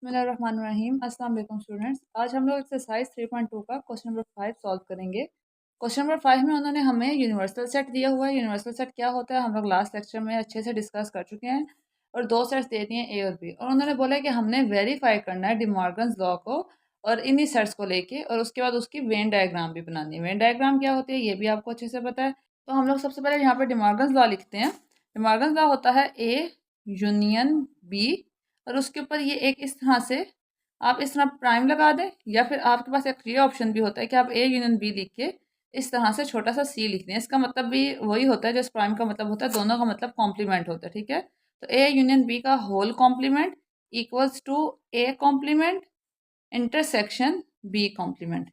बिस्मिल्लाहिर्रहमानिर्रहीम। अस्सलाम वालेकुम स्टूडेंट्स। आज हम लोग एक्सरसाइज 3.2 का क्वेश्चन नंबर 5 सॉल्व करेंगे। क्वेश्चन नंबर 5 में उन्होंने हमें यूनिवर्सल सेट दिया हुआ है। यूनिवर्सल सेट क्या होता है हम लोग लास्ट लेक्चर में अच्छे से डिस्कस कर चुके हैं। और दो सेट्स दे दिए ए और बी, और उन्होंने बोला कि हमने वेरीफाई करना है डिमॉर्गन्स लॉ को और इन्हीं सेट्स को लेके, और उसके बाद उसकी वेन डायग्राम भी बनानी है। वेन डायग्राम क्या होती है ये भी आपको अच्छे से पता है। तो हम लोग सबसे पहले यहाँ पर डिमॉर्गन्स लॉ लिखते हैं। डिमॉर्गन्स लॉ होता है ए यूनियन बी, और उसके ऊपर ये एक इस तरह से आप इस तरह प्राइम लगा दें, या फिर आपके पास एक ये ऑप्शन भी होता है कि आप ए यूनियन बी लिख के इस तरह से छोटा सा सी लिख दें। इसका मतलब भी वही होता है जो प्राइम का मतलब होता है, दोनों का मतलब कॉम्प्लीमेंट होता है। ठीक है, तो ए यूनियन बी का whole complement equals to A complement intersection B complement.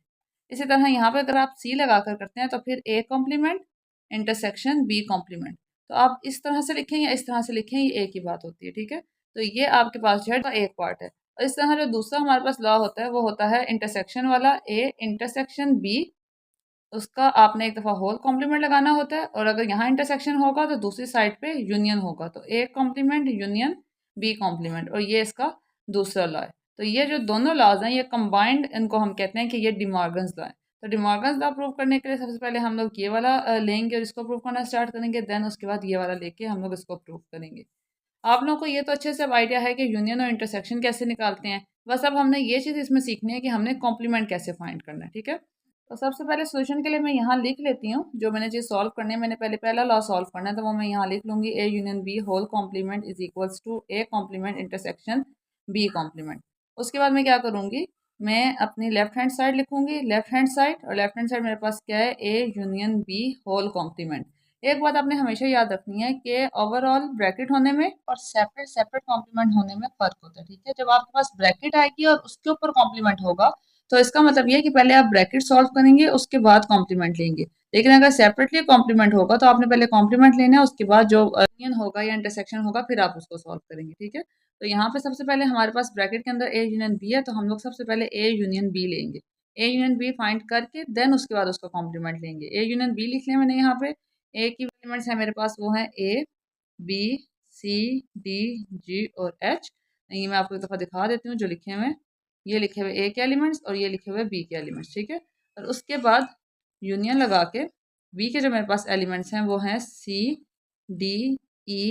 इसी तरह यहाँ पे अगर आप सी लगा कर करते हैं तो फिर A complement intersection B complement. तो आप इस तरह से लिखें या इस तरह से लिखें, ये एक ही बात होती है। ठीक है, तो ये आपके पास जो है एक पार्ट है। और इस तरह जो दूसरा हमारे पास लॉ होता है वो होता है इंटरसेक्शन वाला, ए इंटरसेक्शन बी। उसका आपने एक दफ़ा होल कॉम्प्लीमेंट लगाना होता है, और अगर यहाँ इंटरसेक्शन होगा तो दूसरी साइड पे यूनियन होगा, तो A complement union B complement, और ये इसका दूसरा लॉ है। तो ये जो दोनों लॉज हैं ये कंबाइंड, इनको हम कहते हैं कि ये डिमॉर्गन्स लॉ है। तो डिमॉर्गन्स लॉ प्रूव करने के लिए सबसे पहले हम लोग ये वाला लेंगे और इसको प्रूव करना स्टार्ट करेंगे, देन उसके बाद ये वाला लेके हम लोग इसको प्रूव करेंगे। आप लोगों को ये तो अच्छे से अब आइडिया है कि यूनियन और इंटरसेक्शन कैसे निकालते हैं। बस अब हमने ये चीज़ इसमें सीखनी है कि हमने कॉम्प्लीमेंट कैसे फाइंड करना है। ठीक है, तो सबसे पहले सोल्यूशन के लिए मैं यहाँ लिख लेती हूँ जो मैंने चीज़ सॉल्व करनी है। मैंने पहले पहला लॉ सॉल्व करना है, तो वो मैं यहाँ लिख लूँगी A union B whole complement is equals to A complement intersection B complement. उसके बाद मैं क्या करूँगी, मैं अपनी लेफ्ट हैंड साइड लिखूँगी, लेफ्ट हैंड साइड, और लेफ्ट हैंड साइड मेरे पास क्या है, A union B whole complement. एक बात आपने हमेशा याद रखनी है कि ओवरऑल ब्रैकेट होने में और सेपरेट सेपरेट कॉम्प्लीमेंट होने में फर्क होता है। ठीक है, जब आपके पास ब्रैकेट आएगी और उसके ऊपर कॉम्प्लीमेंट होगा तो इसका मतलब ये है कि पहले आप ब्रैकेट सॉल्व करेंगे उसके बाद कॉम्प्लीमेंट लेंगे। लेकिन अगर सेपरेटली कॉम्प्लीमेंट होगा तो आपने पहले कॉम्प्लीमेंट लेना है, उसके बाद जो यूनियन होगा या इंटरसेक्शन होगा फिर आप उसको सॉल्व करेंगे। ठीक है, तो यहाँ पे सबसे पहले हमारे पास ब्रैकेट के अंदर ए यूनियन बी है, तो हम लोग सबसे पहले ए यूनियन बी लेंगे। ए यूनियन बी फाइंड करके देन उसके बाद उसका कॉम्प्लीमेंट लेंगे। ए यूनियन बी लिख लिया मैंने यहाँ पे। ए की एलिमेंट्स है मेरे पास, वो है ए बी सी डी जी और एच। ये मैं आपको एक दफ़ा दिखा देती हूँ जो लिखे हुए हैं। ये लिखे हुए ए के एलिमेंट्स और ये लिखे हुए बी के एलिमेंट्स। ठीक है, और उसके बाद यूनियन लगा के बी के जो मेरे पास एलिमेंट्स हैं वो हैं C D E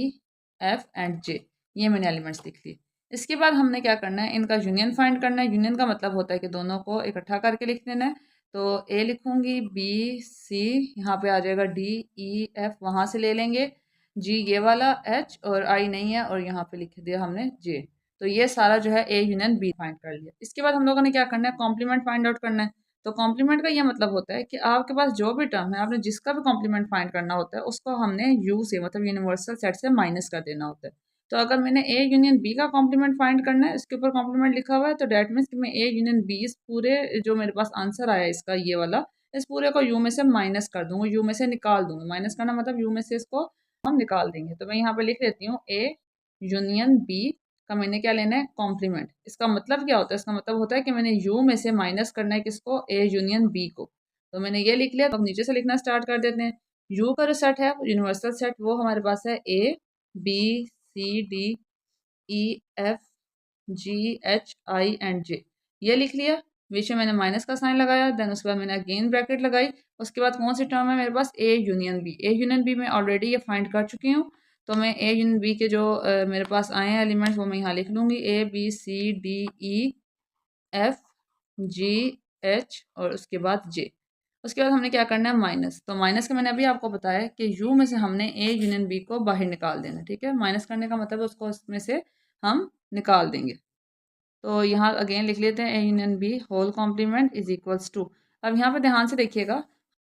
F and J. ये मैंने एलिमेंट्स लिख लिए। इसके बाद हमने क्या करना है, इनका यूनियन फाइंड करना है। यूनियन का मतलब होता है कि दोनों को इकट्ठा करके लिख देना है। तो ए लिखूंगी, बी सी यहाँ पे आ जाएगा, डी ई एफ वहाँ से ले लेंगे, जी ये वाला, एच और आई नहीं है और यहाँ पे लिख दिया हमने जे। तो ये सारा जो है ए यूनियन बी फाइंड कर लिया। इसके बाद हम लोगों ने क्या करना है, कॉम्प्लीमेंट फाइंड आउट करना है। तो कॉम्प्लीमेंट का ये मतलब होता है कि आपके पास जो भी टर्म है आपने जिसका भी कॉम्प्लीमेंट फाइंड करना होता है उसको हमने यू से मतलब यूनिवर्सल सेट से माइनस कर देना होता है। तो अगर मैंने ए यूनियन बी का कॉम्प्लीमेंट फाइंड करना है, इसके ऊपर कॉम्प्लीमेंट लिखा हुआ है, तो डेट मीन्स कि मैं ए यूनियन बी इस पूरे जो मेरे पास आंसर आया इसका ये वाला, इस पूरे को यू में से माइनस कर दूंगा, यू में से निकाल दूंगा। माइनस करना मतलब यू में से इसको हम निकाल देंगे। तो मैं यहाँ पे लिख देती हूँ ए यूनियन बी का मैंने क्या लेना है, कॉम्प्लीमेंट। इसका मतलब क्या होता है, इसका मतलब होता है कि मैंने यू में से माइनस करना है किसको, ए यूनियन बी को। तो मैंने ये लिख लिया। तो अब नीचे से लिखना स्टार्ट कर देते हैं। यू का जो सेट है यूनिवर्सल सेट वो हमारे पास है A B C D E F G H I and J. ये लिख लिया, बीच में मैंने माइनस का साइन लगाया, देन उसके बाद मैंने अगेन ब्रैकेट लगाई। उसके बाद कौन सी टर्म है मेरे पास, A union B. A union B मैं ऑलरेडी ये फाइंड कर चुकी हूँ, तो मैं ए यूनियन बी के जो मेरे पास आए हैं एलिमेंट्स वो मैं यहाँ लिख लूँगी, A B C D E F G H और उसके बाद जे। उसके बाद हमने क्या करना है, माइनस। तो माइनस का मैंने अभी आपको बताया कि यू में से हमने ए यूनियन बी को बाहर निकाल देना। ठीक है, माइनस करने का मतलब उसको उसमें से हम निकाल देंगे। तो यहाँ अगेन लिख लेते हैं A union B whole complement is equals to. अब यहाँ पे ध्यान से देखिएगा,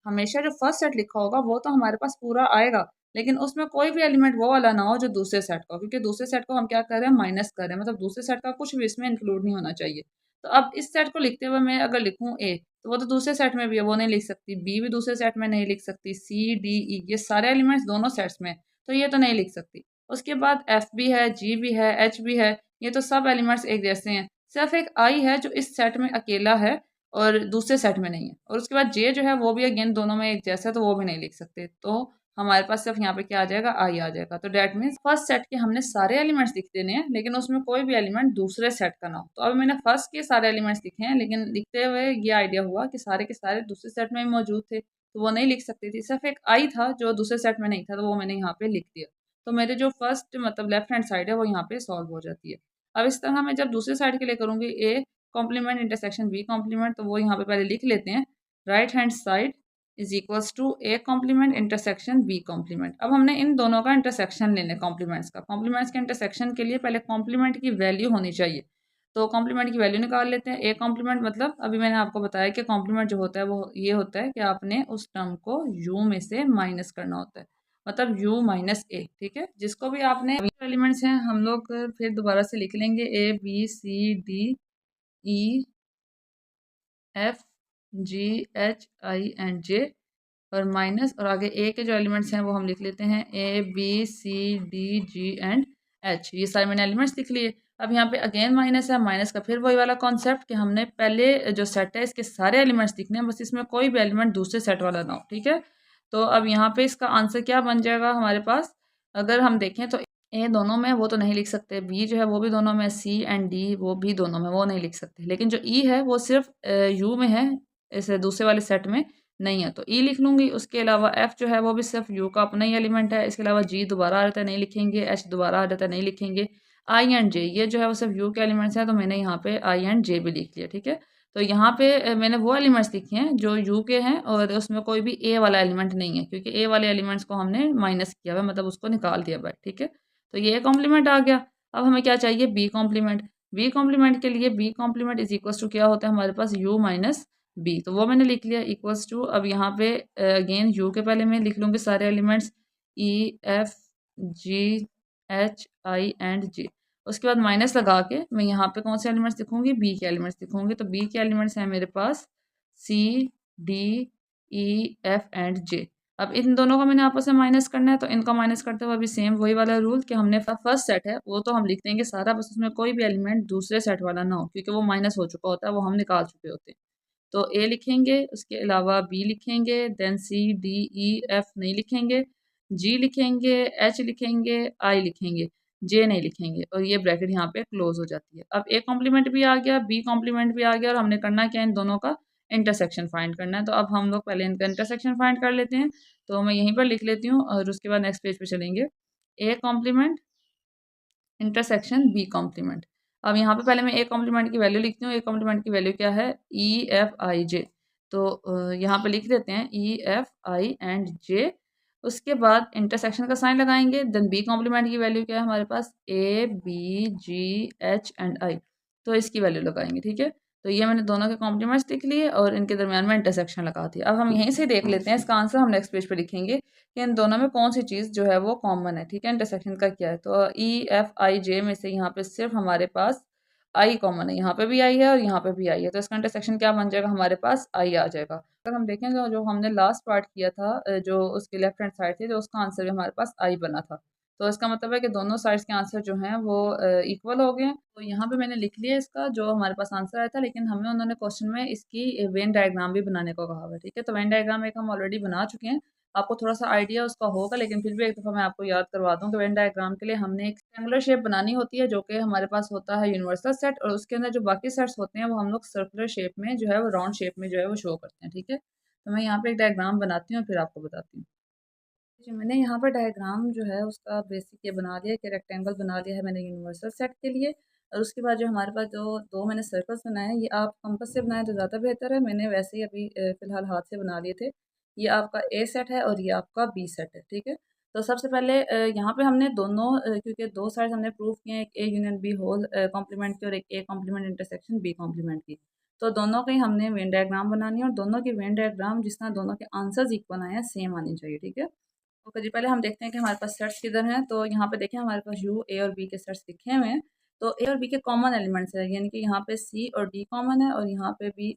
हमेशा जो फर्स्ट सेट लिखा होगा वो तो हमारे पास पूरा आएगा, लेकिन उसमें कोई भी एलिमेंट वो वाला ना हो जो दूसरे सेट का, क्योंकि दूसरे सेट को हम क्या कर रहे हैं, माइनस कर रहे हैं, मतलब दूसरे सेट का कुछ भी इसमें इंक्लूड नहीं होना चाहिए। तो अब इस सेट को लिखते हुए मैं अगर लिखूँ ए, तो वो तो दूसरे सेट में भी है, वो नहीं लिख सकती। बी भी दूसरे सेट में नहीं लिख सकती। सी डी ई ये सारे एलिमेंट्स दोनों सेट्स में, तो ये तो नहीं लिख सकती। उसके बाद एफ भी है, जी भी है, एच भी है, ये तो सब एलिमेंट्स एक जैसे हैं। सिर्फ एक आई है जो इस सेट में अकेला है और दूसरे सेट में नहीं है। और उसके बाद जे जो है वो भी अगेन दोनों में एक जैसा है, तो वो भी नहीं लिख सकते। तो हमारे पास सिर्फ यहाँ पे क्या आ जाएगा, आई आ जाएगा। तो डेट मीन्स फर्स्ट सेट के हमने सारे एलिमेंट्स लिख देने हैं, लेकिन उसमें कोई भी एलिमेंट दूसरे सेट का ना हो। तो अभी मैंने फर्स्ट के सारे एलिमेंट्स लिखे हैं, लेकिन लिखते हुए ये आइडिया हुआ कि सारे के सारे दूसरे सेट में मौजूद थे, तो वो नहीं लिख सकती थी। सिर्फ एक आई था जो दूसरे सेट में नहीं था, तो वो मैंने यहाँ पे लिख दिया। तो मेरे जो फर्स्ट मतलब लेफ्ट हैंड साइड है वो यहाँ पे सॉल्व हो जाती है। अब इस तरह मैं जब दूसरे साइड के लिए करूँगी A complement intersection B complement, तो वो यहाँ पे पहले लिख लेते हैं। Right hand side is equals to A complement intersection B complement. अब हमने इन दोनों का इंटरसेक्शन लेना है कॉम्प्लीमेंट्स का। कॉम्प्लीमेंट्स के इंटरसेक्शन के लिए पहले कॉम्प्लीमेंट की वैल्यू होनी चाहिए, तो कॉम्प्लीमेंट की वैल्यू निकाल लेते हैं। ए कॉम्प्लीमेंट मतलब अभी मैंने आपको बताया कि कॉम्प्लीमेंट जो होता है वो ये होता है कि आपने उस टर्म को यू में से माइनस करना होता है, मतलब यू माइनस ए। ठीक है, जिसको भी आपने एलिमेंट्स हैं हम लोग फिर दोबारा से लिख लेंगे A B C D E F G H I and J और माइनस, और आगे ए के जो एलिमेंट्स हैं वो हम लिख लेते हैं A B C D G and H. ये सारे मैंने एलिमेंट्स लिख लिए। अब यहाँ पे अगेन माइनस है, माइनस का फिर वही वाला कॉन्सेप्ट कि हमने पहले जो सेट है इसके सारे एलिमेंट्स लिखने हैं, बस इसमें कोई भी एलिमेंट दूसरे सेट वाला ना हो। ठीक है, तो अब यहाँ पे इसका आंसर क्या बन जाएगा हमारे पास, अगर हम देखें तो ए दोनों में वो तो नहीं लिख सकते, बी जो है वो भी दोनों में, सी एंड डी वो भी दोनों में, वो नहीं लिख सकते। लेकिन जो ई है वो सिर्फ यू में है, इसे दूसरे वाले सेट में नहीं है, तो ई लिख लूँगी। उसके अलावा एफ जो है वो भी सिर्फ यू का अपना ही एलिमेंट है। इसके अलावा जी दोबारा आ जाता है, नहीं लिखेंगे। एच दोबारा आ जाता है, नहीं लिखेंगे। आई एंड जे ये जो है वो सिर्फ यू के एलिमेंट्स हैं, तो मैंने यहाँ पे आई एंड जे भी लिख लिया। ठीक है, तो यहाँ पे मैंने वो एलिमेंट्स लिखे हैं जो यू के हैं और उसमें कोई भी ए वाला एलिमेंट नहीं है, क्योंकि ए वाले एलिमेंट्स को हमने माइनस किया हुआ है, मतलब उसको निकाल दिया हुआ है। ठीक है, तो ये कॉम्प्लीमेंट आ गया। अब हमें क्या चाहिए, बी कॉम्प्लीमेंट। बी कॉम्प्लीमेंट के लिए B complement is equals to क्या होता है हमारे पास, यू माइनस बी, तो वो मैंने लिख लिया इक्वल्स टू। अब यहाँ पे अगेन यू के पहले मैं लिख लूँगी सारे elements E F G H I and J. उसके बाद माइनस लगा के मैं यहाँ पे कौन से एलिमेंट्स लिखूँगी, बी के एलिमेंट्स लिखूँगी। तो बी के एलिमेंट्स हैं मेरे पास C D E F and J. अब इन दोनों का मैंने आपस में माइनस करना है, तो इनका माइनस करते हुए अभी सेम वही वाला रूल कि हमने फर्स्ट सेट है वो तो हम लिख देंगे सारा, बस उसमें कोई भी एलिमेंट दूसरे सेट वाला ना हो, क्योंकि वो माइनस हो चुका होता है, वो हम निकाल चुके होते हैं। तो ए लिखेंगे, उसके अलावा बी लिखेंगे, then C D E F नहीं लिखेंगे, जी लिखेंगे, एच लिखेंगे, आई लिखेंगे, जे नहीं लिखेंगे, और ये ब्रैकेट यहाँ पे क्लोज हो जाती है। अब ए कॉम्प्लीमेंट भी आ गया, बी कॉम्प्लीमेंट भी आ गया, और हमने करना क्या, इन दोनों का इंटरसेक्शन फाइंड करना है। तो अब हम लोग पहले इनका इंटरसेक्शन फाइंड कर लेते हैं। तो मैं यहीं पर लिख लेती हूँ और उसके बाद नेक्स्ट पेज पे चलेंगे। A complement intersection B complement. अब यहाँ पे पहले मैं ए कॉम्प्लीमेंट की वैल्यू लिखती हूँ। ए कॉम्प्लीमेंट की वैल्यू क्या है, ई एफ आई जे। तो यहाँ पे लिख देते हैं E F I and J. उसके बाद इंटरसेक्शन का साइन लगाएंगे। देन बी कॉम्प्लीमेंट की वैल्यू क्या है हमारे पास, A B G H and I, तो इसकी वैल्यू लगाएंगे। ठीक है, तो ये मैंने दोनों के कॉम्प्लीमेंट्स लिख लिए और इनके दरमियान में इंटरसेक्शन लगा दिया। अब हम यहीं से देख लेते हैं इसका आंसर, हम नेक्स्ट पेज पे लिखेंगे कि इन दोनों में कौन सी चीज़ जो है वो कॉमन है। ठीक है, इंटरसेक्शन का क्या है, तो ई एफ आई जे में से यहाँ पे सिर्फ हमारे पास आई कॉमन है। यहाँ पे भी आई है और यहाँ पे भी आई है, तो इसका इंटरसेक्शन क्या बन जाएगा हमारे पास, आई आ जाएगा। अगर हम देखें तो जो हमने लास्ट पार्ट किया था, जो उसके लेफ्ट हैंड साइड थी, तो उसका आंसर भी हमारे पास आई बना था। तो इसका मतलब है कि दोनों साइड्स के आंसर जो हैं वो इक्वल हो गए हैं। तो यहाँ पे मैंने लिख लिया इसका जो हमारे पास आंसर आया था, लेकिन हमें उन्होंने क्वेश्चन में इसकी वेन डायग्राम भी बनाने को कहा हुआ है। ठीक है, तो वेन डायग्राम एक हम ऑलरेडी बना चुके हैं, आपको थोड़ा-सा आइडिया उसका होगा, लेकिन फिर भी एक दफ़ा मैं आपको याद करवा दूँ कि वेन डायग्राम के लिए हमने एक ट्रायंगुलर शेप बनानी होती है, जो कि हमारे पास होता है यूनिवर्सल सेट, और उसके अंदर जो बाकी सेट्स होते हैं वो हम लोग सर्कुलर शेप में जो है वो राउंड शेप में जो है वो शो करते हैं। ठीक है, तो मैं यहाँ पे एक डायग्राम बनाती हूँ फिर आपको बताती हूँ। जी, मैंने यहाँ पर डायग्राम जो है उसका बेसिक ये बना लिया कि रेक्टेंगल बना लिया है मैंने यूनिवर्सल सेट के लिए, और उसके बाद जो हमारे पास जो दो मैंने सर्कल्स बनाए हैं, ये आप कंपास से बनाएं तो ज़्यादा बेहतर है। मैंने वैसे ही अभी फ़िलहाल हाथ से बना लिए थे। ये आपका ए सेट है और ये आपका बी सेट है। ठीक है, तो सबसे पहले यहाँ पे हमने दोनों क्योंकि दो साइड हमने प्रूव किए हैं, एक A union B whole complement की और एक A complement intersection B complement की। तो दोनों की हमने वेन डायग्राम बनानी है और दोनों की वेन डायग्राम जिस तरह दोनों के आंसर्स इक्वल आए हैं सेम आनी चाहिए। ठीक है, तो चलिए पहले हम देखते हैं कि हमारे पास सेट्स किधर हैं। तो यहाँ पे देखें हमारे पास यू ए और बी के सेट्स लिखे हुए हैं। तो ए और बी के कॉमन एलिमेंट्स है, यानी कि यहाँ पे सी और डी कॉमन है और यहाँ पे बी।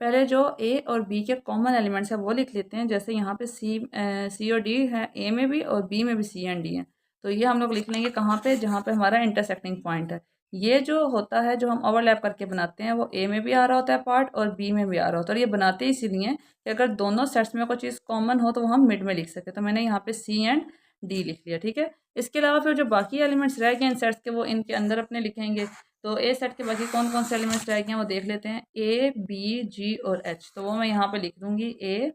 पहले जो ए और बी के कॉमन एलिमेंट्स है वो लिख लेते हैं। जैसे यहाँ पे सी और डी है ए में भी और बी में भी सी एंड डी है, तो ये हम लोग लिख लेंगे कहाँ पे, जहाँ पे हमारा इंटरसेक्टिंग पॉइंट है। ये जो होता है, जो हम ओवरलैप करके बनाते हैं, वो ए में भी आ रहा होता है पार्ट और बी में भी आ रहा होता है। और ये बनाते इसीलिए हैं कि अगर दोनों सेट्स में कोई चीज़ कॉमन हो तो वो हम मिड में लिख सकें। तो मैंने यहाँ पे सी एंड डी लिख लिया, ठीक है। इसके अलावा फिर जो बाकी एलिमेंट्स रह गए इन सेट्स के, वो इनके अंदर अपने लिखेंगे। तो ए सेट के बाकी कौन कौन से एलिमेंट्स रह गए हैं वो देख लेते हैं। ए, बी, जी और एच, तो वो मैं यहाँ पे लिख दूँगी ए,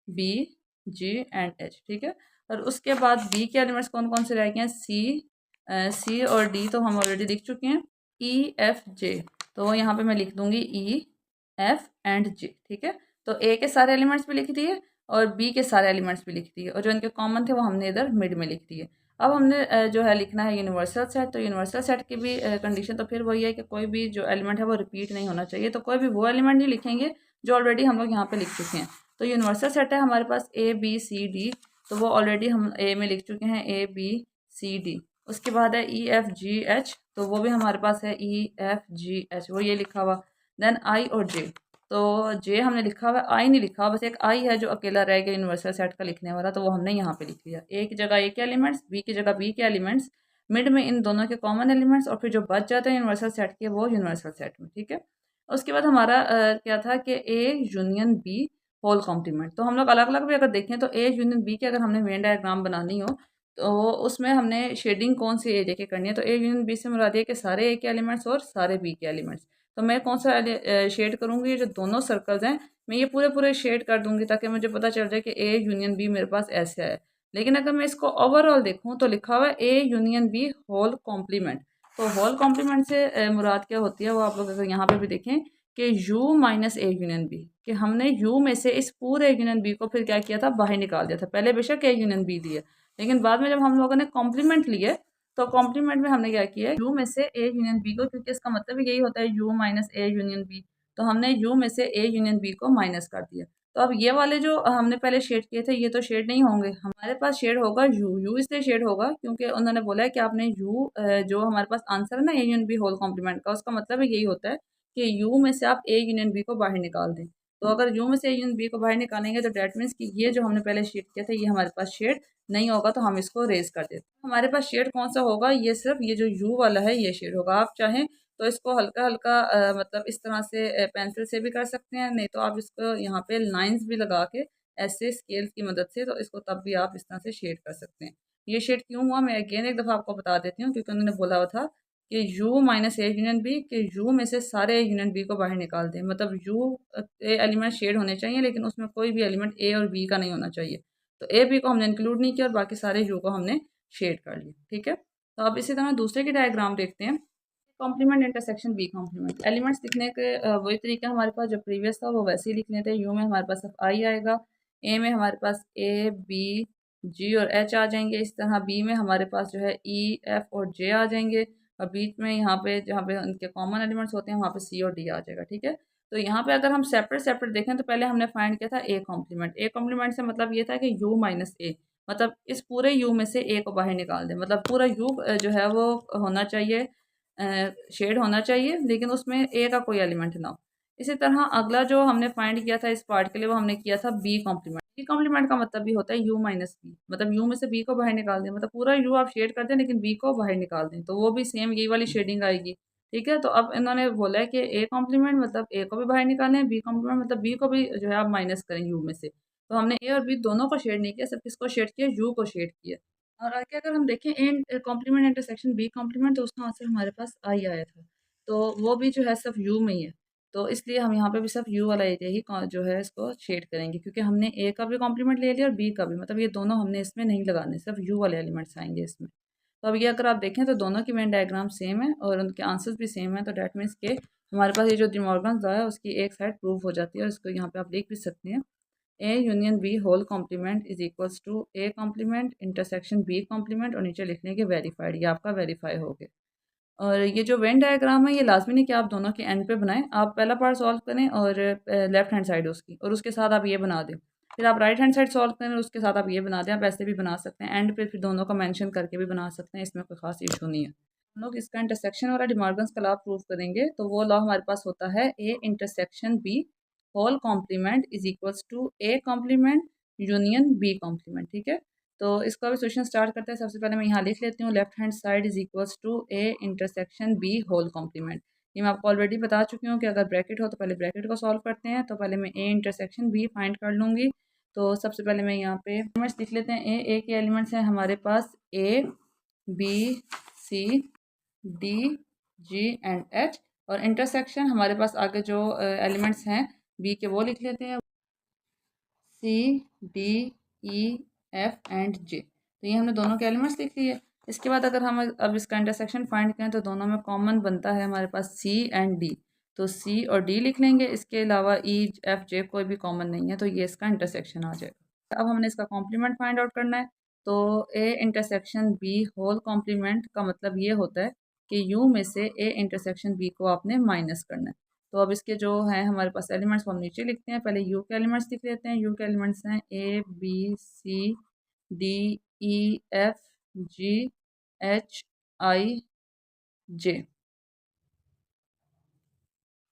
बी, जी एंड एच, ठीक है। और उसके बाद बी के एलिमेंट्स कौन कौन से रह गए हैं, सी और डी तो हम ऑलरेडी लिख चुके हैं। ई, एफ, जे, तो यहाँ पे मैं लिख दूंगी ई, एफ एंड जे, ठीक है। तो ए के सारे एलिमेंट्स भी लिख दिए और बी के सारे एलिमेंट्स भी लिख दिए, और जो इनके कॉमन थे वो हमने इधर मिड में लिख दिए। अब हमने जो है लिखना है यूनिवर्सल सेट। तो यूनिवर्सल सेट की भी कंडीशन तो फिर वही है कि कोई भी जो एलिमेंट है वो रिपीट नहीं होना चाहिए। तो कोई भी वो एलिमेंट नहीं लिखेंगे जो ऑलरेडी हम लोग यहाँ पे लिख चुके हैं। तो यूनिवर्सल सेट है हमारे पास ए, बी, सी, डी, तो वो ऑलरेडी हम ए में लिख चुके हैं, ए, बी, सी, डी। उसके बाद है ई, एफ, जी, एच, तो वो भी हमारे पास है ई, एफ, जी, एच, वो ये लिखा हुआ। देन आई और जे, तो जे हमने लिखा हुआ, आई नहीं लिखा हुआ, बस एक आई है जो अकेला रह गया यूनिवर्सल सेट का लिखने वाला, तो वो हमने यहाँ पे लिख लिया। ए की जगह ए के एलिमेंट्स, बी की जगह बी के एलिमेंट्स, मिड में इन दोनों के कॉमन एलिमेंट्स, और फिर जो बच जाते हैं यूनिवर्सल सेट के वो यूनिवर्सल सेट में, ठीक है। उसके बाद हमारा क्या था कि A union B whole complement. तो हम लोग अलग अलग भी अगर देखें तो ए यूनियन बी की अगर हमने वेन डायग्राम बनानी हो तो उसमें हमने शेडिंग कौन सी ए देके करनी है। तो ए यूनियन बी से मुराद ये कि सारे ए के एलिमेंट्स और सारे बी के एलिमेंट्स। तो मैं कौन सा शेड करूँगी, जो दोनों सर्कल्स हैं मैं ये पूरे पूरे शेड कर दूंगी ताकि मुझे पता चल जाए कि ए यूनियन बी मेरे पास ऐसे है। लेकिन अगर मैं इसको ओवरऑल देखूँ तो लिखा हुआ है A union B whole complement. तो होल कॉम्प्लीमेंट से मुराद क्या होती है वो आप लोग अगर यहाँ पे भी देखें कि u minus A union B, कि हमने u में से इस पूरे यूनियन बी को फिर क्या किया था, बाहर निकाल दिया था। पहले बेशक ए यूनियन बी दिया, लेकिन बाद में जब हम लोगों ने कॉम्प्लीमेंट लिए तो कॉम्प्लीमेंट में हमने क्या किया, u में से ए यूनियन बी को, क्योंकि इसका मतलब यही होता है u minus A union B, तो हमने u में से ए यूनियन बी को माइनस कर दिया। तो अब ये वाले जो हमने पहले शेड किए थे ये तो शेड नहीं होंगे, हमारे पास शेड होगा u इसलिए शेड होगा क्योंकि उन्होंने बोला है कि आपने u जो हमारे पास आंसर है ना A union B whole complement का, उसका मतलब यही होता है कि u में से आप ए यूनियन बी को बाहर निकाल दें। तो अगर u में से ए यूनियन बी को बाहर निकालेंगे तो डेट मीन्स कि ये जो हमने पहले शेड किया था ये हमारे पास शेड नहीं होगा, तो हम इसको रेज कर देते हैं। हमारे पास शेड कौन सा होगा, ये सिर्फ ये जो u वाला है ये शेड होगा। आप चाहें तो इसको हल्का हल्का मतलब इस तरह से पेंसिल से भी कर सकते हैं, नहीं तो आप इसको यहाँ पे लाइंस भी लगा के ऐसे स्केल की मदद से, तो इसको तब भी आप इस तरह से शेड कर सकते हैं। ये शेड क्यों हुआ मैं अगेन एक दफ़ा आपको बता देती हूँ, क्योंकि उन्होंने बोला हुआ था कि u minus A union B, कि u में से सारे ए यूनियन बी को बाहर निकाल दें। मतलब u ए एलिमेंट शेड होने चाहिए लेकिन उसमें कोई भी एलिमेंट ए और बी का नहीं होना चाहिए। तो ए बी को हमने इंक्लूड नहीं किया और बाकी सारे u को हमने शेड कर लिया, ठीक है। तो अब इसी तरह दूसरे की डायग्राम देखते हैं। Complement intersection B complement, elements लिखने के वही तरीका हमारे पास जो प्रीवियस था वो वैसे ही लिख लेते हैं। यू में हमारे पास सिर्फ आई आएगा, ए में हमारे पास ए, बी, जी और एच आ जाएंगे। इस तरह बी में हमारे पास जो है ई, एफ और जे आ जाएंगे, और बीच में यहाँ पे जहाँ पे उनके कॉमन एलिमेंट्स होते हैं वहाँ पे सी और डी आ जाएगा, ठीक है। तो यहाँ पे अगर हम सेपरेट सेपरेट देखें तो पहले हमने फाइंड किया था ए कॉम्प्लीमेंट। ए कॉम्प्लीमेंट से मतलब ये था कि यू माइनस ए, मतलब इस पूरे यू में से ए को बाहर निकाल दें। मतलब पूरा यू जो है वो होना चाहिए, शेड होना चाहिए, लेकिन उसमें ए का कोई एलिमेंट ना हो। इसी तरह अगला जो हमने फाइंड किया था इस पार्ट के लिए वो हमने किया था बी कॉम्प्लीमेंट। बी कॉम्प्लीमेंट का मतलब भी होता है यू माइनस बी, मतलब यू में से बी को बाहर निकाल दें। मतलब पूरा यू आप शेड कर दें लेकिन बी को बाहर निकाल दें, तो वो भी सेम यही वाली शेडिंग आएगी, ठीक है। तो अब इन्होंने बोला है कि ए कॉम्प्लीमेंट मतलब ए को भी बाहर निकालें, बी कॉम्प्लीमेंट मतलब बी को भी जो है आप माइनस करें यू में से। तो हमने ए और बी दोनों को शेड नहीं किया, सिर्फ किसको शेड किया, यू को शेड किया। और आगे अगर हम देखें and complement intersection B complement, तो उसका आंसर हमारे पास आई आया था, तो वो भी जो है सिर्फ यू में ही है। तो इसलिए हम यहाँ पे भी सिर्फ यू वाला एरिया ही जो है इसको शेड करेंगे, क्योंकि हमने ए का भी कॉम्प्लीमेंट ले लिया और बी का भी, मतलब ये दोनों हमने इसमें नहीं लगाने, सिर्फ यू वाले एलिमेंट्स आएंगे इसमें। तो अब ये अगर आप देखें तो दोनों की वेन डायग्राम सेम है और उनके आंसर्स भी सेम है, तो डैट मीन्स के हमारे पास ये जो डिमॉर्गन्स लॉ है उसकी एक साइड प्रूव हो जाती है, और इसको यहाँ पे आप लिख भी सकते हैं। A union B whole complement is equals to A complement intersection B complement, और नीचे लिखने के वेरीफाइड, ये आपका वेरीफाई हो गया। और ये जो वेन डायग्राम है ये लाजमी नहीं कि आप दोनों के एंड पे बनाएं, आप पहला पार्ट सॉल्व करें और लेफ्ट हैंड साइड उसकी, और उसके साथ आप ये बना दें। फिर आप राइट हैंड साइड सॉल्व करें और उसके साथ आप ये बना दें। आप ऐसे भी बना सकते हैं, एंड पे फिर दोनों का मेंशन करके भी बना सकते हैं, इसमें कोई खास इशू नहीं है। हम लोग इसका इंटरसेक्शन वाला डिमॉर्गन्स का लॉ प्रूव करेंगे, तो वो लॉ हमारे पास होता है A intersection B whole complement is equals to A complement union B complement, ठीक है। तो इसको अभी सोल्यूशन स्टार्ट करते हैं। सबसे पहले मैं यहाँ लिख लेती हूँ left hand side is equals to A intersection B whole complement. ये मैं आपको ऑलरेडी बता चुकी हूँ कि अगर ब्रैकेट हो तो पहले ब्रैकेट को सॉल्व करते हैं। तो पहले मैं ए इंटरसेक्शन बी फाइंड कर लूँगी। तो सबसे पहले मैं यहाँ पे एलिमेंट्स लिख लेते हैं। ए के एलिमेंट्स हैं हमारे पास A B C D G and H, और इंटरसेक्शन हमारे पास आगे जो एलिमेंट्स हैं बी के वो लिख लेते हैं C D E F and J. तो ये हमने दोनों के एलिमेंट्स लिख लिए। इसके बाद अगर हम अब इसका इंटरसेक्शन फाइंड करें तो दोनों में कॉमन बनता है हमारे पास सी एंड डी, तो सी और डी लिख लेंगे। इसके अलावा ई एफ जे कोई भी कॉमन नहीं है, तो ये इसका इंटरसेक्शन आ जाएगा। अब हमने इसका कॉम्प्लीमेंट फाइंड आउट करना है। तो A intersection B whole complement का मतलब ये होता है कि यू में से ए इंटरसेक्शन बी को आपने माइनस करना है। तो अब इसके जो हैं हमारे पास एलिमेंट्स वो हम नीचे लिखते हैं। पहले यू के एलिमेंट्स लिख लेते हैं। यू के एलिमेंट्स हैं A B C D E F G H I J.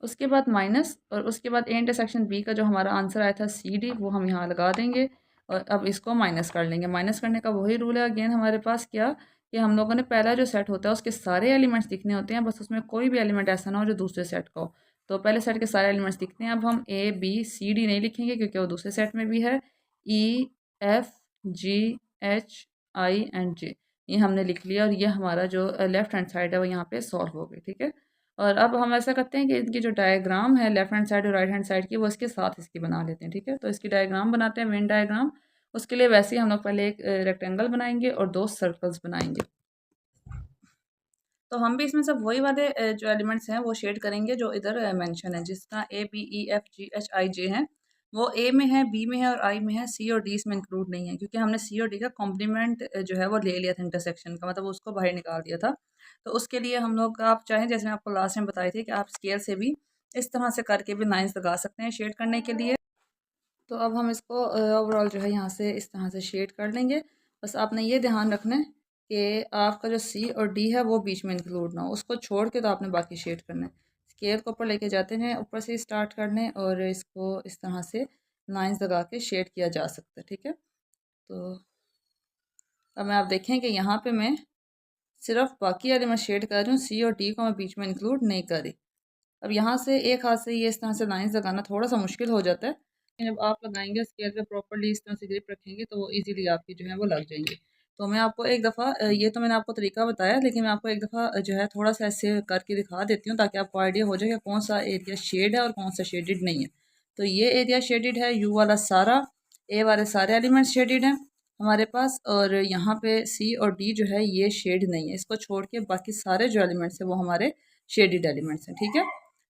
उसके बाद माइनस, और उसके बाद ए इंटरसेक्शन बी का जो हमारा आंसर आया था सी डी, वो हम यहाँ लगा देंगे और अब इसको माइनस कर लेंगे। माइनस करने का वही रूल है अगेन हमारे पास, क्या कि हम लोगों ने पहला जो सेट होता है उसके सारे एलिमेंट्स लिखने होते हैं, बस उसमें कोई भी एलिमेंट ऐसा ना हो जो दूसरे सेट का हो। तो पहले सेट के सारे एलिमेंट्स लिखते हैं। अब हम ए बी सी डी नहीं लिखेंगे क्योंकि वो दूसरे सेट में भी है। E F G H I and J ये हमने लिख लिया, और ये हमारा जो लेफ्ट हैंड साइड है वो यहाँ पे सॉल्व हो गई। ठीक है, और अब हम ऐसा करते हैं कि इनकी जो डायग्राम है लेफ्ट हैंड साइड और राइट हैंड साइड की, वो इसके साथ इसकी बना लेते हैं। ठीक है, तो इसकी डायग्राम बनाते हैं, वेन डायग्राम। उसके लिए वैसे ही हम लोग पहले एक रेक्टेंगल बनाएंगे और दो सर्कल्स बनाएंगे। तो हम भी इसमें सब वही वाले जो एलिमेंट्स हैं वो शेड करेंगे जो इधर मेंशन है, जिस तरह A B E F G H I J हैं वो ए में है, बी में है और आई में है। सी और डी इसमें इंक्लूड नहीं है क्योंकि हमने सी और डी का कॉम्प्लीमेंट जो है वो ले लिया था इंटरसेक्शन का, मतलब उसको बाहर निकाल दिया था। तो उसके लिए हम लोग, आप चाहें जैसे मैं आपको लास्ट में बताई थी कि आप स्केल से भी इस तरह से करके भी लाइन्स लगा सकते हैं शेड करने के लिए। तो अब हम इसको ओवरऑल जो है यहाँ से इस तरह से शेड कर लेंगे। बस आपने ये ध्यान रखना है कि आपका जो सी और डी है वो बीच में इंक्लूड ना हो, उसको छोड़ के तो आपने बाकी शेड करना है। स्केल को ऊपर लेके जाते हैं, ऊपर से स्टार्ट करने, और इसको इस तरह से लाइंस लगा के शेड किया जा सकता है। ठीक है, तो अब मैं आप देखें कि यहाँ पे मैं सिर्फ बाकी वाले मैं शेड कर रही हूँ, सी और डी को मैं बीच में इंक्लूड नहीं कर रही। अब यहाँ से एक हाथ से ये इस तरह से लाइंस लगाना थोड़ा सा मुश्किल हो जाता है, लेकिन जब आप लगाएंगे स्केल पे प्रॉपर्ली इस तरह से ग्रिप रखेंगे तो वो इजीली आपकी जो है वो लग जाएंगे। तो मैं आपको एक दफ़ा, ये तो मैंने आपको तरीका बताया, लेकिन मैं आपको एक दफ़ा जो है थोड़ा सा ऐसे करके दिखा देती हूँ ताकि आपको आइडिया हो जाए कि कौन सा एरिया शेड है और कौन सा शेडेड नहीं है। तो ये एरिया शेडेड है, यू वाला सारा, ए वाले सारे एलिमेंट्स शेडेड हैं हमारे पास, और यहाँ पे सी और डी जो है ये शेड नहीं है। इसको छोड़ के बाकी सारे जो एलिमेंट्स हैं वो हमारे शेडेड एलिमेंट्स हैं। ठीक है,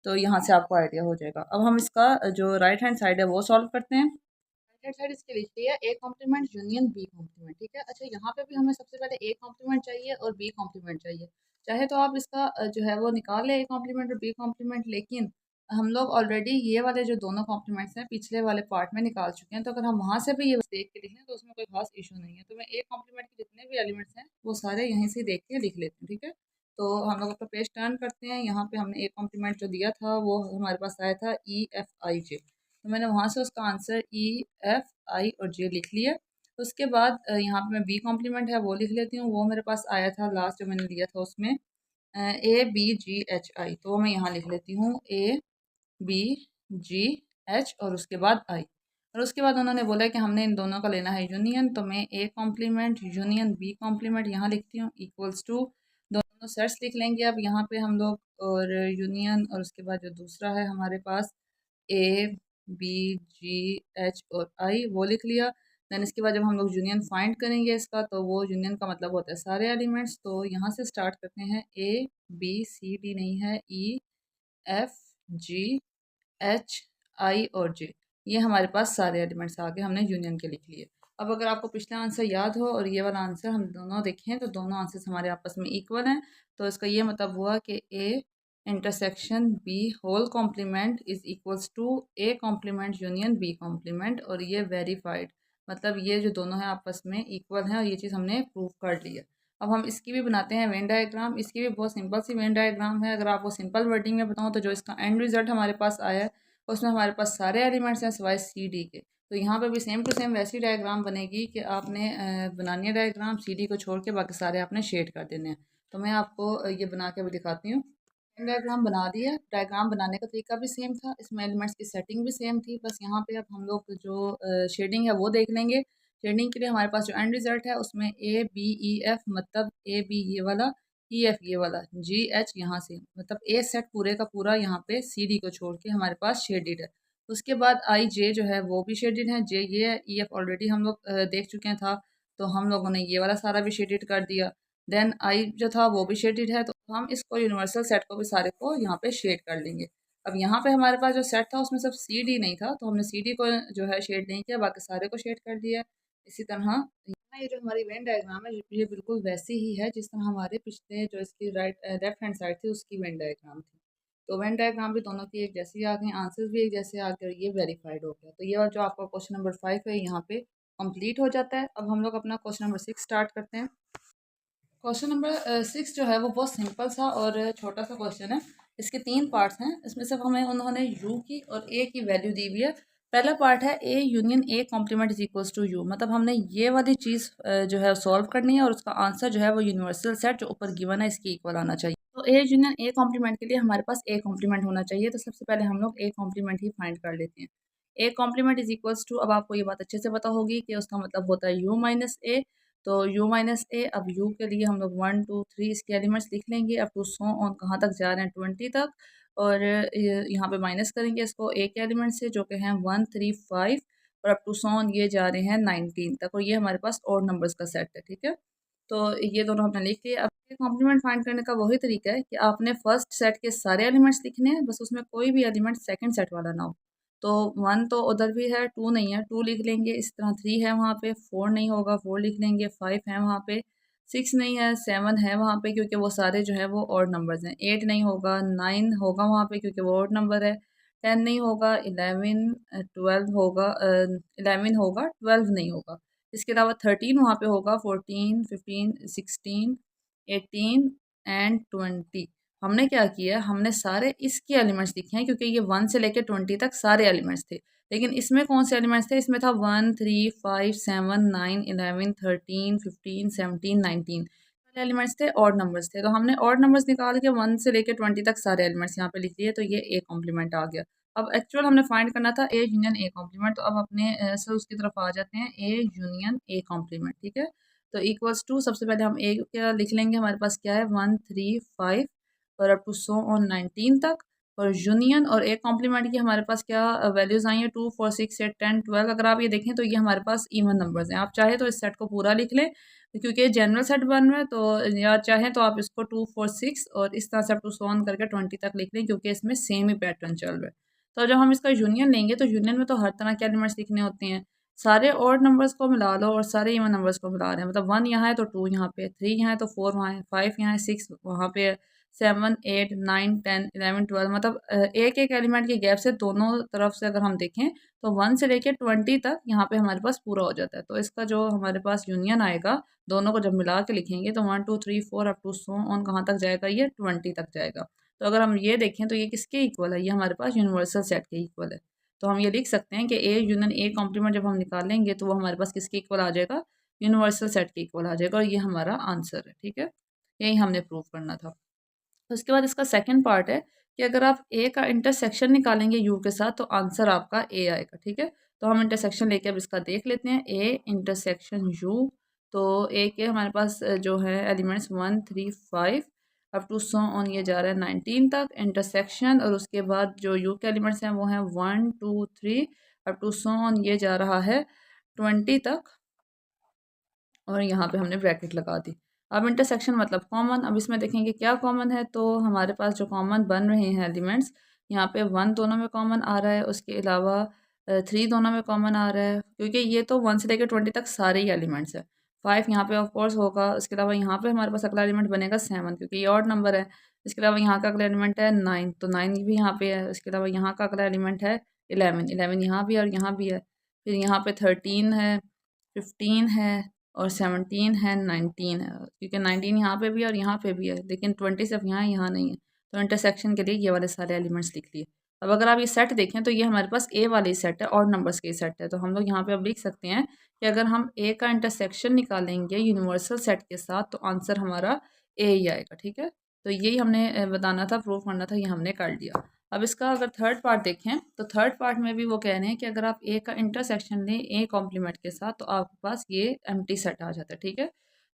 तो यहाँ से आपको आइडिया हो जाएगा। अब हम इसका जो राइट हैंड साइड है वो सॉल्व करते हैं। राइट हैंड साइड इसके लिख लिया A complement union B complement. ठीक है, अच्छा यहाँ पे भी हमें सबसे पहले ए कॉम्प्लीमेंट चाहिए और बी कॉम्प्लीमेंट चाहिए। चाहे तो आप इसका जो है वो निकाल लें ए कॉम्प्लीमेंट और बी कॉम्प्लीमेंट, लेकिन हम लोग ऑलरेडी ये वाले जो दोनों कॉम्प्लीमेंट्स हैं पिछले वाले पार्ट में निकाल चुके हैं, तो अगर हम वहाँ से भी ये देख के लिख लें तो उसमें कोई खास इशू नहीं है। तो मैं ए कॉम्प्लीमेंट के जितने भी एलिमेंट्स हैं वो सारे यहीं से देख के लिख लेती हूँ। ठीक है, तो हम लोग अपना पेज टर्न करते हैं। यहाँ पे हमने ए कॉम्प्लीमेंट जो दिया था वो हमारे पास आया था ई एफ आई जे, तो मैंने वहाँ से उसका आंसर ई एफ आई और जे लिख लिया। उसके बाद यहाँ पे मैं बी कॉम्प्लीमेंट है वो लिख लेती हूँ। वो मेरे पास आया था लास्ट जो मैंने लिया था उसमें ए बी जी एच आई, तो मैं यहाँ लिख लेती हूँ ए बी जी एच और उसके बाद आई। और उसके बाद उन्होंने बोला कि हमने इन दोनों का लेना है यूनियन, तो मैं A complement union B complement यहाँ लिखती हूँ इक्वल्स टू, दोनों सेट्स लिख लेंगे अब यहाँ पे हम लोग, और यूनियन, और उसके बाद जो दूसरा है हमारे पास ए बी जी एच और आई वो लिख लिया। देन इसके बाद जब हम लोग यूनियन फाइंड करेंगे इसका, तो वो यूनियन का मतलब होता है सारे एलिमेंट्स। तो यहाँ से स्टार्ट करते हैं, ए बी सी डी नहीं है, ई एफ जी एच आई और जे, ये हमारे पास सारे एलिमेंट्स आगे हमने यूनियन के लिख लिए। अब अगर आपको पिछला आंसर याद हो और ये वाला आंसर हम दोनों देखें तो दोनों आंसर्स हमारे आपस में इक्वल हैं। तो इसका ये मतलब हुआ कि A intersection B whole complement is equals to A complement union B complement, और ये वेरीफाइड, मतलब ये जो दोनों हैं आपस में इक्वल हैं और ये चीज़ हमने प्रूव कर ली है। अब हम इसकी भी बनाते हैं वेन डायग्राम। इसकी भी बहुत सिंपल सी वेन डायग्राम है। अगर आपको सिंपल वर्डिंग में बताऊँ तो जो इसका एंड रिजल्ट हमारे पास आया है उसमें हमारे पास सारे एलिमेंट्स हैं सिवाय सी डी के। तो यहाँ पे भी सेम टू सेम वैसी डायग्राम बनेगी कि आपने बनानी है डायग्राम, CD को छोड़ के बाकी सारे आपने शेड कर देने हैं। तो मैं आपको ये बना के भी दिखाती हूँ। डायग्राम बना दिया। डायग्राम बनाने का तरीका भी सेम था, इसमें एलिमेंट्स की सेटिंग भी सेम थी, बस यहाँ पे अब हम लोग जो शेडिंग है वो देख लेंगे। शेडिंग के लिए हमारे पास जो एंड रिजल्ट है उसमें ABEF, मतलब AB ये वाला, EF ये वाला, GH यहाँ से, मतलब A सेट पूरे का पूरा यहाँ पे CD को छोड़ के हमारे पास शेडिड है। उसके बाद IJ जो है वो भी शेडिड है, J ये है, EF ऑलरेडी हम लोग देख चुके हैं था, तो हम लोगों ने ये वाला सारा भी शेडिड कर दिया। देन आई जो था वो भी शेडिड है, तो हम इसको यूनिवर्सल सेट को भी सारे को यहाँ पे शेड कर लेंगे। अब यहाँ पे हमारे पास जो सेट था उसमें सिर्फ CD नहीं था, तो हमने CD को जो है शेड नहीं किया, बाकी सारे को शेड कर दिया। इसी तरह यहाँ ये जो हमारी वेन डायग्राम है ये बिल्कुल वैसी ही है जिस तरह हमारे पिछले जो इसकी लेफ्ट हैंड साइड थी उसकी वेन डायग्राम थी। तो वेन डायग्राम भी दोनों की एक जैसी आ गई, आंसर्स भी एक जैसे आ गए, ये वेरीफाइड हो गया। तो ये जो आपका क्वेश्चन नंबर 5 है यहाँ पे कंप्लीट हो जाता है। अब हम लोग अपना क्वेश्चन नंबर 6 स्टार्ट करते हैं। क्वेश्चन नंबर 6 जो है वो बहुत सिंपल सा और छोटा सा क्वेश्चन है। इसके 3 पार्ट्स हैं, इसमें सिर्फ हमें उन्होंने यू की और ए की वैल्यू दी हुई है। पहला पार्ट है A union A complement is equals to U, मतलब हमने ये वाली चीज़ जो है सॉल्व करनी है और उसका आंसर जो है वो यूनिवर्सल सेट जो ऊपर गिवन है इसके इक्वल आना चाहिए। तो ए यूनियन ए कॉम्प्लीमेंट के लिए हमारे पास ए कॉम्प्लीमेंट होना चाहिए, तो सबसे पहले हम लोग ए कॉम्प्लीमेंट ही फाइंड कर लेते हैं। A complement is equals to, अब आपको ये बात अच्छे से पता होगी कि उसका मतलब होता है यू माइनस ए। तो u माइनस ए, अब u के लिए हम लोग 1 2 3 इसके एलिमेंट्स लिख लेंगे अप टू सो ऑन, कहाँ तक जा रहे हैं 20 तक, और यहाँ पे माइनस करेंगे इसको a के एलिमेंट से जो कि हैं 1 3 5, और अप टू सो ऑन ये जा रहे हैं 19 तक, और ये हमारे पास ऑड नंबर्स का सेट है। ठीक है, तो ये दोनों हमने लिख लिए। अब कॉम्प्लीमेंट फाइंड करने का वही तरीका है कि आपने फर्स्ट सेट के सारे एलिमेंट्स लिखने हैं, बस उसमें कोई भी एलिमेंट सेकंड सेट वाला ना हो। तो 1 तो उधर भी है, 2 नहीं है, 2 लिख लेंगे। इस तरह 3 है वहाँ पे, 4 नहीं होगा, 4 लिख लेंगे। 5 है वहाँ पे, 6 नहीं है, 7 है वहाँ पे क्योंकि वो सारे जो है वो ऑड नंबर्स हैं। 8 नहीं होगा, 9 होगा वहाँ पे क्योंकि वो ऑड नंबर है। 10 नहीं होगा, 11 12 होगा, 11 होगा, 12 नहीं होगा। इसके अलावा 13 वहाँ पे होगा, 14 15 16 18 एंड 20। हमने क्या किया, हमने सारे इसके एलिमेंट्स लिखे हैं क्योंकि ये 1 से लेकर 20 तक सारे एलिमेंट्स थे। लेकिन इसमें कौन से एलिमेंट्स थे, इसमें था 1 3 5 7 9 11 13 15 17 19 सारे एलिमेंट्स थे, ऑड नंबर्स थे। तो हमने ऑड नंबर्स निकाल के 1 से लेकर 20 तक सारे एलिमेंट्स यहाँ पे लिख लिए, तो ये ए कॉम्प्लीमेंट आ गया। अब एक्चुअल हमने फाइंड करना था ए यूनियन ए कॉम्प्लीमेंट, तो अब अपने से उसकी तरफ आ जाते हैं, ए यूनियन ए कॉम्प्लीमेंट। ठीक है, तो इक्वल्स टू, सबसे पहले हम ए क्या लिख लेंगे, हमारे पास क्या है 1 3 5 और अप टू सो ऑन 19 तक, और यूनियन और ए कॉम्प्लीमेंट की हमारे पास क्या वैल्यूज़ आई हैं 2 4 6 8 10 12। अगर आप ये देखें तो ये हमारे पास इवन नंबर्स हैं। आप चाहे तो इस सेट को पूरा लिख लें क्योंकि जनरल सेट बन रहा है, तो या चाहें तो आप इसको 2 4 6 और इस तरह से अप टू सो ऑन करके 20 तक लिख लें क्योंकि इसमें सेम ही पैटर्न चल रहा है। तो जब हम इसका यूनियन लेंगे तो यूनियन में तो हर तरह के एलिमेंट्स लिखने होते हैं। सारे ऑड नंबर्स को मिला लो और सारे इवन नंबर्स को मिला रहे हैं, मतलब 1 यहाँ है तो 2 यहाँ पे, 3 यहाँ है तो 4 वहाँ है, 5 यहाँ है, 6 वहाँ पे है, 7 8 9 10 11 12, मतलब एक एक एलिमेंट के गैप से दोनों तरफ से अगर हम देखें तो 1 से लेके 20 तक यहाँ पे हमारे पास पूरा हो जाता है। तो इसका जो हमारे पास यूनियन आएगा, दोनों को जब मिला के लिखेंगे तो 1 2 3 4 अप टू सो ऑन कहाँ तक जाएगा, ये 20 तक जाएगा। तो अगर हम ये देखें तो ये किसके इक्वल है, ये हमारे पास यूनिवर्सल सेट के इक्वल है। तो हम ये लिख सकते हैं कि ए यूनियन ए कॉम्प्लीमेंट जब हम निकालेंगे तो वो हमारे पास किसके इक्वल आ जाएगा, यूनिवर्सल सेट के इक्वल आ जाएगा, और ये हमारा आंसर है। ठीक है, यही हमने प्रूव करना था। तो उसके बाद इसका सेकंड पार्ट है कि अगर आप ए का इंटरसेक्शन निकालेंगे यू के साथ तो आंसर आपका ए आएगा। ठीक है, तो हम इंटरसेक्शन लेके अब इसका देख लेते हैं, ए इंटरसेक्शन यू। तो ए के हमारे पास जो है elements 1 3 5 up to so on ये जा रहा है 19 तक इंटरसेक्शन, और उसके बाद जो यू के एलिमेंट्स हैं वो हैं 1 2 3 अप टू सो ऑन ये जा रहा है 20 तक, और यहाँ पे हमने ब्रैकेट लगा दी। अब इंटरसेक्शन मतलब कॉमन, अब इसमें देखेंगे क्या कॉमन है, तो हमारे पास जो कॉमन बन रहे हैं एलिमेंट्स, यहाँ पे 1 दोनों में कॉमन आ रहा है, उसके अलावा 3 दोनों में कॉमन आ रहा है क्योंकि ये तो 1 से लेकर 20 तक सारे ही एलिमेंट्स है। 5 यहाँ पे ऑफ कोर्स होगा, उसके अलावा यहाँ पे हमारे पास अगला एलिमेंट बनेगा 7 क्योंकि ये ऑड नंबर है। इसके अलावा यहाँ का अगला एलिमेंट है 9, तो 9 भी यहाँ पे है। इसके अलावा यहाँ का अगला एलिमेंट है 11, 11 यहाँ भी है और यहाँ भी है। फिर यहाँ पे 13 है, 15 है, और 17 है, 19 है, क्योंकि 19 यहाँ पे भी है और यहाँ पे भी है, लेकिन 20 सिर्फ यहाँ है, यहाँ नहीं है। तो इंटरसेक्शन के लिए ये वाले सारे एलिमेंट्स लिख लिए। अब अगर आप ये सेट देखें तो ये हमारे पास ए वाली सेट है, ऑड नंबर्स की सेट है। तो हम लोग यहाँ पे अब लिख सकते हैं कि अगर हम ए का इंटरसेक्शन निकालेंगे यूनिवर्सल सेट के साथ तो आंसर हमारा ए ही आएगा। ठीक है, तो यही हमने बताना था, प्रूव करना था, ये हमने कर लिया। अब इसका अगर थर्ड पार्ट देखें तो थर्ड पार्ट में भी वो कह रहे हैं कि अगर आप ए का इंटरसेक्शन लें ए कॉम्प्लीमेंट के साथ तो आपके पास ये एम्प्टी सेट आ जाता है। ठीक है,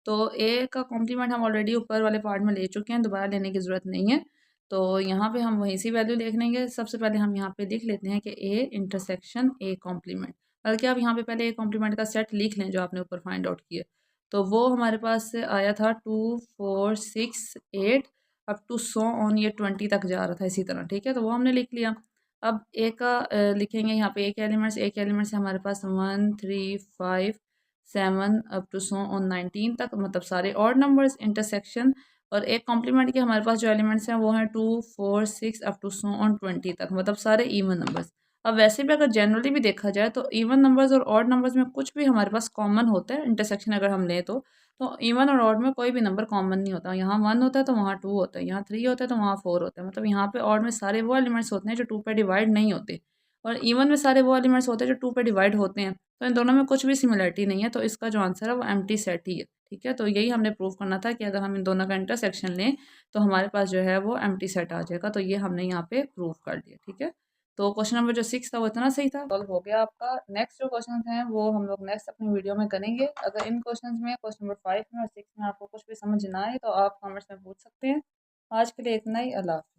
तो ए का कॉम्प्लीमेंट हम ऑलरेडी ऊपर वाले पार्ट में ले चुके हैं, दोबारा लेने की ज़रूरत नहीं है। तो यहाँ पे हम वहीं सी वैल्यू लिख लेंगे। सबसे पहले हम यहाँ पे लिख लेते हैं कि ए इंटरसेक्शन ए कॉम्प्लीमेंट, बल्कि आप यहाँ पे पहले ए कॉम्प्लीमेंट का सेट लिख लें जो आपने ऊपर फाइंड आउट किया। तो वो हमारे पास से आया था 2 4 6 8 अप टू सो ऑन, ये 20 तक जा रहा था इसी तरह। ठीक है, तो वो हमने लिख लिया। अब ए का लिखेंगे यहाँ पे एक एलिमेंट से हमारे पास 1 3 5 7 अप टू सो ऑन 19 तक, मतलब सारे ऑड नंबर्स इंटरसेक्शन। और एक कॉम्प्लीमेंट के हमारे पास जो एलिमेंट्स हैं वो हैं 2 4 6 अप टू सो ऑन 20 तक, मतलब सारे इवन नंबर्स। अब वैसे भी अगर जनरली भी देखा जाए तो इवन नंबर्स और ऑड नंबर्स में कुछ भी हमारे पास कॉमन होता है इंटरसेक्शन अगर हम लें तो इवन और ऑड में कोई भी नंबर कॉमन नहीं होता। यहाँ 1 होता है तो वहाँ 2 होता है, यहाँ 3 होता है तो वहाँ 4 होता है। मतलब यहाँ पे ऑड में सारे वो एलिमेंट्स होते हैं जो 2 पे डिवाइड नहीं होते, और इवन में सारे वो एलिमेंट्स होते हैं जो 2 पे डिवाइड होते हैं। तो इन दोनों में कुछ भी सिमिलरिटी नहीं है, तो इसका जो आंसर है वो एम्प्टी सेट ही है। ठीक है, तो यही हमने प्रूव करना था कि अगर हम इन दोनों का इंटरसेक्शन लें तो हमारे पास जो है वो एम्प्टी सेट आ जाएगा। तो ये हमने यहाँ पे प्रूव कर दिया। ठीक है, तो क्वेश्चन नंबर जो 6 था वो इतना सही था, सॉल्व हो गया आपका। नेक्स्ट जो क्वेश्चन हैं वो हम लोग नेक्स्ट अपनी वीडियो में करेंगे। अगर इन क्वेश्चन में क्वेश्चन नंबर 5 में और 6 में आपको कुछ भी समझ ना आए तो आप कमेंट्स में पूछ सकते हैं। आज के लिए इतना ही, अल्लाह हाफ़िज़।